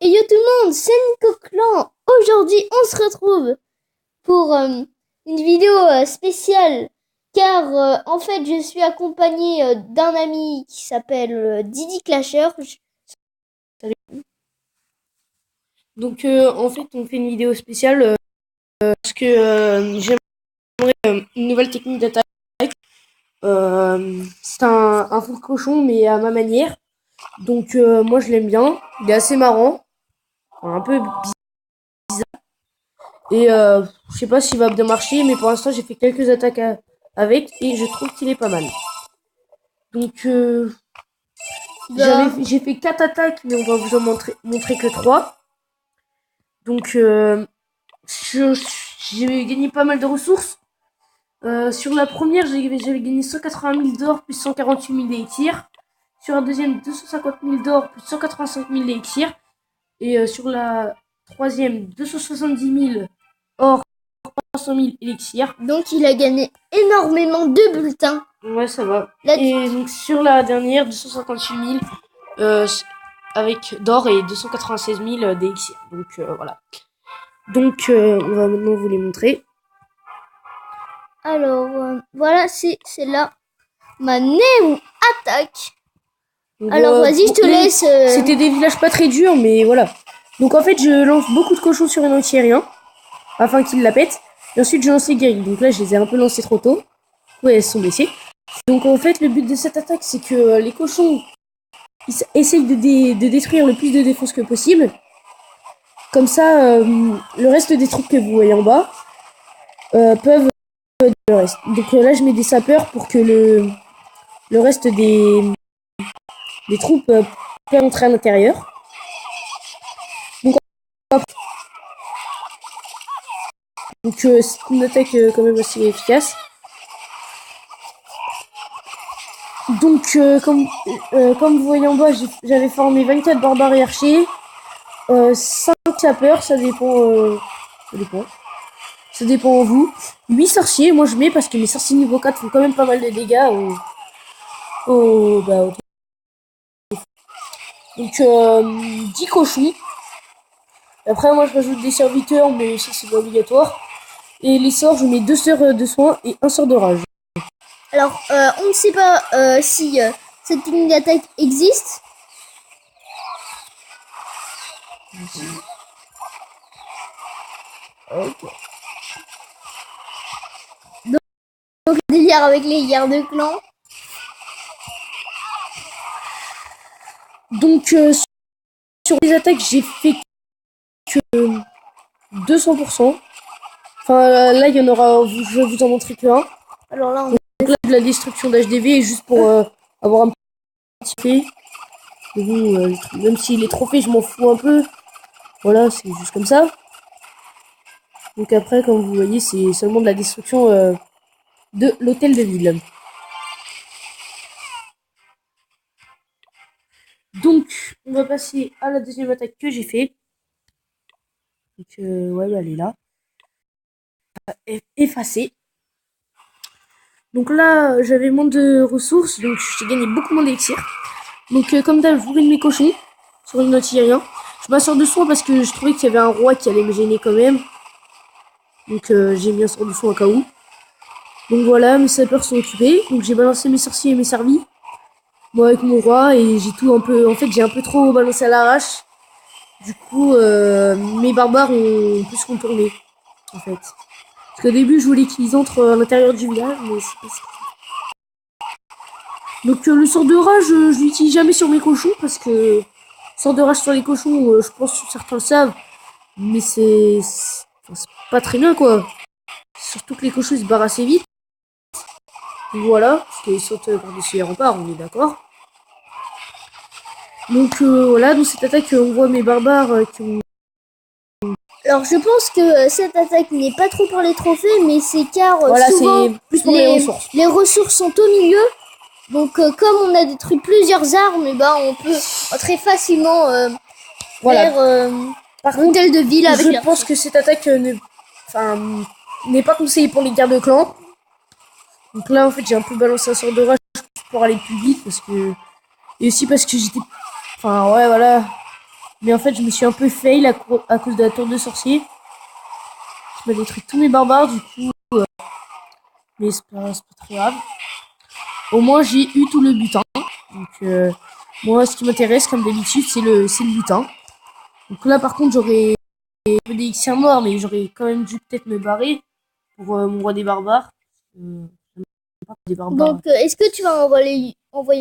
Et yo tout le monde, c'est Nico Clan. Aujourd'hui, on se retrouve pour une vidéo spéciale car en fait, je suis accompagné d'un ami qui s'appelle Didi Clasher. Donc en fait on fait une vidéo spéciale parce que j'aimerais une nouvelle technique d'attaque. C'est un four cochon mais à ma manière. Donc moi je l'aime bien. Il est assez marrant, un peu bizarre. Et je sais pas s'il va bien marcher, mais pour l'instant j'ai fait quelques attaques avec et je trouve qu'il est pas mal. Donc j'ai fait 4 attaques mais on va vous en montrer que 3. Donc j'ai gagné pas mal de ressources. Sur la première, j'avais gagné 180 000 d'or plus 148 000 d'élixir. Sur la deuxième, 250 000 d'or plus 185 000 d'élixir. Et sur la troisième, 270 000 or, 300 000 élixir. Donc il a gagné énormément de bulletins. Ouais, ça va. Et donc sur la dernière, 258 000 avec d'or et 296 000 d'élixir. Donc voilà. Donc on va maintenant vous les montrer. Alors voilà, c'est là ma Néo attaque. Donc, alors vas-y, je te laisse. C'était des villages pas très durs, mais voilà. Donc en fait, je lance beaucoup de cochons sur un anti-aérien afin qu'ils la pètent. Et ensuite, je lance les guerriers. Donc là, je les ai un peu lancés trop tôt. Ouais, elles sont blessées. Donc en fait, le but de cette attaque, c'est que les cochons ils essayent de détruire le plus de défense que possible. Comme ça, le reste des troupes que vous voyez en bas peuvent le reste. Donc là, je mets des sapeurs pour que le reste des troupes peuvent entrer à l'intérieur. Donc c'est une attaque quand même assez efficace. Donc comme vous voyez en bas, j'avais formé 24 barbares et archers, 5 sapeurs, ça dépend. Ça dépend en vous. 8 sorciers, moi je mets parce que mes sorciers niveau 4 font quand même pas mal de dégâts Donc 10 cochons. Après moi je rajoute des serviteurs, mais ça c'est pas obligatoire. Et les sorts, je mets 2 sœurs de soins et 1 sort de rage. Alors, on ne sait pas si cette technique d'attaque existe. Ok. Donc le délire avec les guerres de clans. Donc sur les attaques, j'ai fait que 200%. Enfin là, il y en aura, je vais vous en montrer que un. Alors là, donc là, de la destruction d'HDV, juste pour avoir un petit fait. Mais bon, même si les trophées, je m'en fous un peu. Voilà, c'est juste comme ça. Donc après, comme vous voyez, c'est seulement de la destruction de l'hôtel de ville. Donc, on va passer à la deuxième attaque que j'ai fait. Donc, ouais, bah, elle est là. Effacée. Donc là, j'avais moins de ressources, donc j'ai gagné beaucoup moins d'élixir. Donc, comme d'hab, je bourrine mes cochons sur une anti-aérien. Je m'assure de soin parce que je trouvais qu'il y avait un roi qui allait me gêner quand même. Donc, j'ai mis un sort de soin au cas où. Donc voilà, mes sapeurs sont occupés. Donc, j'ai balancé mes sorciers et mes servis. Moi avec mon roi, et j'ai tout un peu. En fait, j'ai un peu trop balancé à l'arrache. Du coup, mes barbares ont plus contourné, en fait. Parce qu'au début, je voulais qu'ils entrent à l'intérieur du village, mais c'est pas ça. Donc le sort de rage, je l'utilise jamais sur mes cochons, parce que sort de rage sur les cochons, je pense que certains le savent, mais c'est pas très bien, quoi. Surtout que les cochons, ils se barrent assez vite. Voilà, parce qu'ils sautent par-dessus les remparts, on est d'accord. Donc voilà, dans cette attaque, on voit mes barbares qui ont... Alors je pense que cette attaque n'est pas trop pour les trophées, mais c'est car voilà, souvent plus pour les ressources. Les ressources sont au milieu. Donc comme on a détruit plusieurs armes, et ben, on peut très facilement voilà. faire un hôtel de ville avec. Je pense que cette attaque n'est pas conseillée pour les guerres de clan. Donc là en fait j'ai un peu balancé un sort de rage pour aller plus vite parce que... Et aussi parce que j'étais... Enfin ouais voilà. Mais en fait, je me suis un peu fail à cause de la tour de sorcier. Je m'a détruit tous mes barbares, du coup. Mais c'est pas très grave. Au moins, j'ai eu tout le butin. Donc, moi, ce qui m'intéresse, comme d'habitude, c'est le butin. Donc là, par contre, j'aurais des élixirs morts, mais j'aurais quand même dû peut-être me barrer pour mon roi des barbares. Des barbares. Donc, est-ce que tu vas envoyer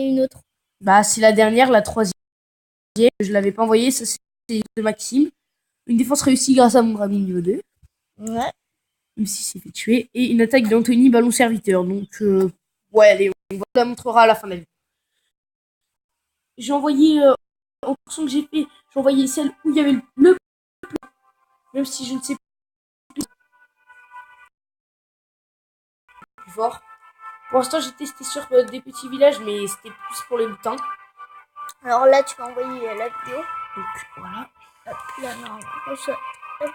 une autre? Bah, c'est la dernière, la troisième. Je l'avais pas envoyée, ça c'est de Maxime. Une défense réussie grâce à mon dragon niveau 2. Ouais. Même s'il s'est fait tuer. Et une attaque d'Anthony, ballon serviteur. Donc, ouais, allez, on la montrera à la fin de la vidéo. J'ai envoyé, en fonction que j'ai fait, j'ai envoyé celle où il y avait le plan. Même si je ne sais plus fort. Pour l'instant, j'ai testé sur des petits villages, mais c'était plus pour les butins. Alors là, tu vas envoyer la vidéo. Donc, voilà. Hop, là, non, hop.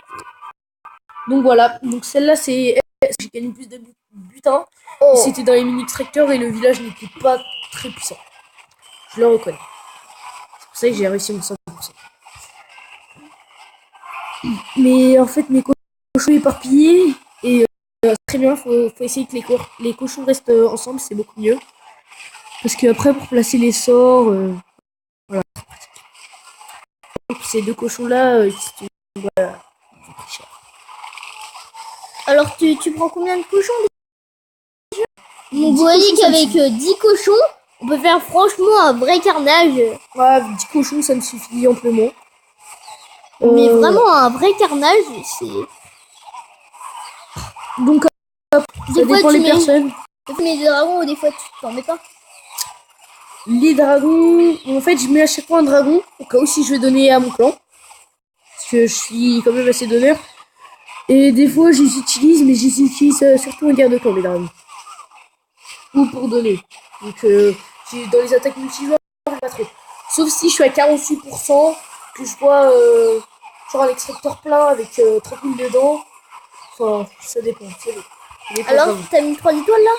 Donc, voilà. Donc, celle-là, c'est. J'ai gagné plus de butins. Oh. C'était dans les mini-extracteurs et le village n'était pas très puissant. Je le reconnais. C'est pour ça que j'ai réussi mon 100%. Mais en fait, mes cochons éparpillés. Et très bien, faut essayer que les cochons restent ensemble, c'est beaucoup mieux. Parce que après, pour placer les sorts, voilà. Ces deux cochons-là, voilà, alors, tu prends combien de cochons déjà? Vous voyez qu'avec 10 cochons, on peut faire franchement un vrai carnage. Ouais, 10 cochons, ça me suffit amplement. Mais vraiment, un vrai carnage, c'est... Donc, ça dépend les personnes. Tu mets des dragons ou des fois tu t'en mets pas? Les dragons, en fait, je mets à chaque fois un dragon, au cas où si je veux donner à mon clan. Parce que je suis quand même assez donneur. Et des fois, je les utilise, mais je les utilise surtout en guerre de clan, les dragons. Ou pour donner. Donc, dans les attaques multijoueurs, pas trop. Sauf si je suis à 48%, que je vois genre un extracteur plein avec 30 000 dedans. Enfin, ça dépend. Alors, t'as mis 3 étoiles là?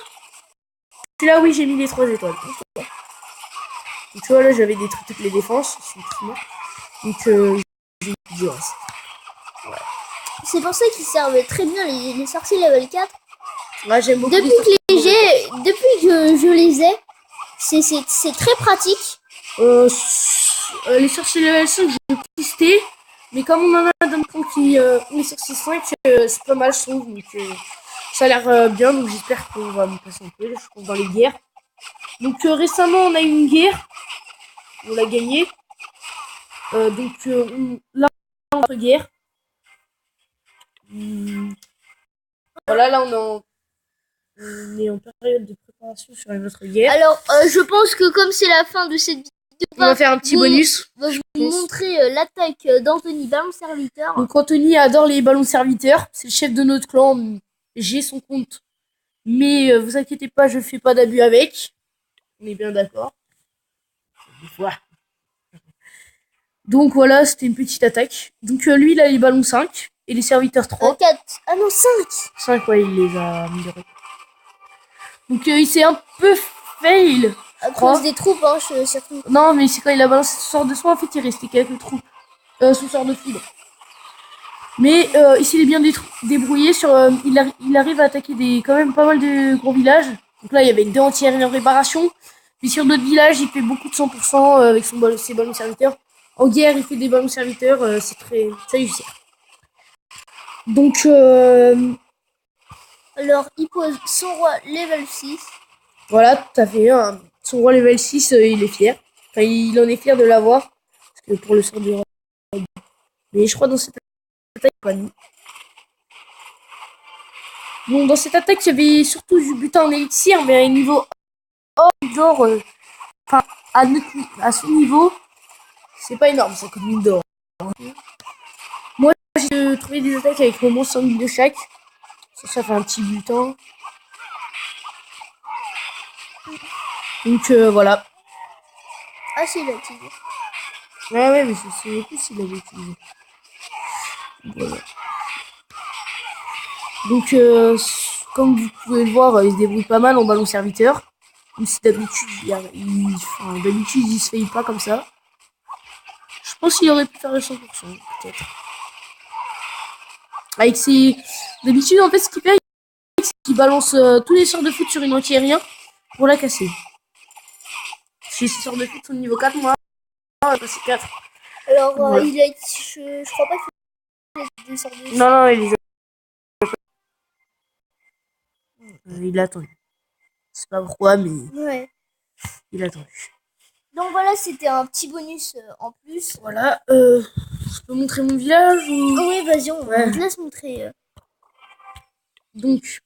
Là, oui, j'ai mis les 3 étoiles. Okay. Donc, tu vois, là, j'avais détruit toutes les défenses. Donc, j'ai du reste. Ouais. C'est pour ça qu'ils servent très bien les sorciers level 4. Ouais, j'aime beaucoup. Depuis que je les ai, c'est très pratique. Les sorciers level 5, j'ai testé. Mais comme on en a dans le compte qui les sorciers 5, c'est pas mal, je trouve. Donc, ça a l'air bien. Donc, j'espère qu'on va me passer un peu. Là, je trouve dans les guerres. Donc, récemment, on a eu une guerre. On l'a gagnée. Donc, là, on est en guerre. Voilà, là, on est en période de préparation sur une autre guerre. Alors, je pense que comme c'est la fin de cette vidéo, on va faire un petit bonus. On va vous montrer l'attaque d'Anthony, ballon serviteur. Donc, Anthony adore les ballons serviteurs. C'est le chef de notre clan. J'ai son compte. Mais vous inquiétez pas, je fais pas d'abus avec. On est bien d'accord. Des fois. Donc voilà, c'était une petite attaque. Donc lui, il a les ballons 5 et les serviteurs 3. 4. Ah non, 5. 5, ouais, il les a améliorés. Donc il s'est un peu fail. À cause des troupes, hein, surtout. Non, mais c'est quand il a balancé son sort de soin, en fait, il restait quelques troupes. Son sort de foudre. Mais ici, il est bien débrouillé. Il arrive à attaquer quand même pas mal de gros villages. Donc là, il y avait 2 entières en réparation. Puis sur d'autres villages, il fait beaucoup de 100% avec ses ballons serviteurs. En guerre, il fait des ballons serviteurs. C'est très réussi. Donc, alors, il pose son roi level 6. Voilà, tout à fait. Son roi level 6, il est fier. Enfin, il en est fier de l'avoir. Parce que pour le sort du roi. Mais je crois dans cette attaque, pas nous. Bon, dans cette attaque, il y avait surtout du butin en élixir, mais à un niveau d'or, enfin, à ce niveau, c'est pas énorme, 50 000 d'or. Moi, j'ai trouvé des attaques avec au moins 5 000 de chaque. Ça fait un petit butin. Donc, voilà. Ah, c'est là, tu dis. Ouais, mais c'est plus s'il avait utilisé. Voilà. Donc, comme vous pouvez le voir, il se débrouille pas mal en ballon serviteur. Même si d'habitude, il se faille pas comme ça. Je pense qu'il aurait pu faire le 100%, peut-être. Avec ses... D'habitude, en fait, ce qu'il fait, c'est qu'il balance tous les sorts de foot sur une anti-aérien pour la casser. Si ces sorts de foot sont niveau 4, moi, c'est 4. Alors, Voilà. il a été, je crois pas qu'il a des sortes de... Non, il est il a attendu. C'est pas pourquoi, mais Ouais. il a attendu. Donc voilà, c'était un petit bonus en plus. Voilà, je peux montrer mon village ou... Oh oui, vas-y, on Ouais. te laisse montrer. Donc,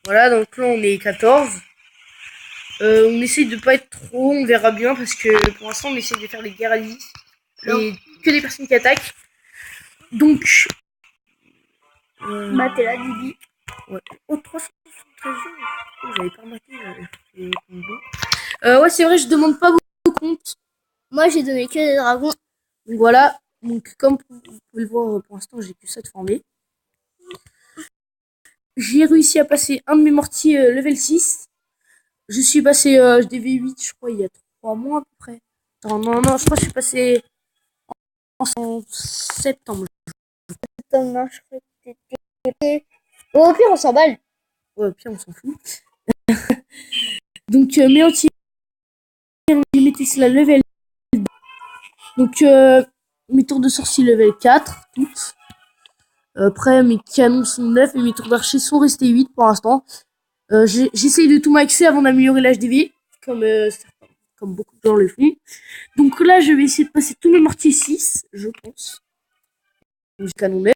voilà, donc là on est 14. On essaye de pas être trop, on verra bien, parce que pour l'instant on essaye de faire des guerres à 10 et que des personnes qui attaquent. Donc, Matt est là, Didi. ouais. Oh, 373 jours. Oh, j'avais pas remarqué. Ouais, c'est vrai, je demande pas beaucoup de comptes. Moi, j'ai donné que des dragons. Donc voilà, donc comme vous pouvez le voir, pour l'instant j'ai que ça de formé. J'ai réussi à passer un de mes mortiers level 6. Je suis passé DV8, je crois, il y a 3 mois à peu près. Non, je crois que je suis passé en septembre. Non, je crois que t'étais... Au pire, on s'emballe. Ouais, puis on s'en fout. Donc, mes anti j'ai mis cela level 2. Donc, mes tours de sorcier level 4, toutes. Après, mes canons sont 9 et mes tours d'archer sont restés 8 pour l'instant. J'essaye de tout maxer avant d'améliorer l'HDV, comme beaucoup de gens le font. Donc là, je vais essayer de passer tous mes mortiers 6, je pense. J'ai canon 9.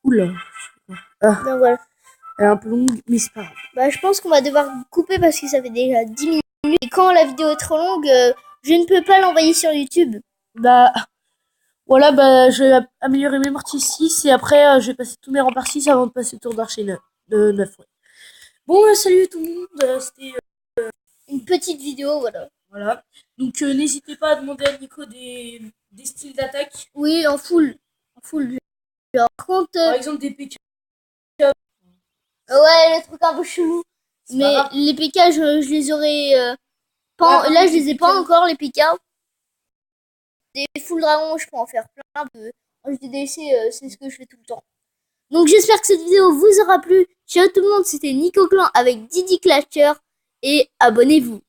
Oula, Donc voilà. elle est un peu longue, mais c'est pas grave. Bah, je pense qu'on va devoir couper parce que ça fait déjà 10 minutes. Et quand la vidéo est trop longue, je ne peux pas l'envoyer sur YouTube. Bah, voilà, bah, je vais améliorer mes mortiers 6 et après, je vais passer tous mes remparts 6 avant de passer le tour d'archer 9. Ouais. Bon, salut tout le monde, c'était... Une petite vidéo, voilà. Voilà. Donc, n'hésitez pas à demander à Nico des styles d'attaque. Oui, en full. En full. Genre, par contre, Par exemple, des PK. ouais, les trucs un peu chelous. Mais les PK, je les aurais pas. Ouais, Là, je les ai PK. pas encore, les PK. Des full dragons, je peux en faire plein. En JDDC, c'est ce que je fais tout le temps. Donc, j'espère que cette vidéo vous aura plu. Ciao tout le monde, c'était Nico Clan avec Didi Clatcher. Et abonnez-vous.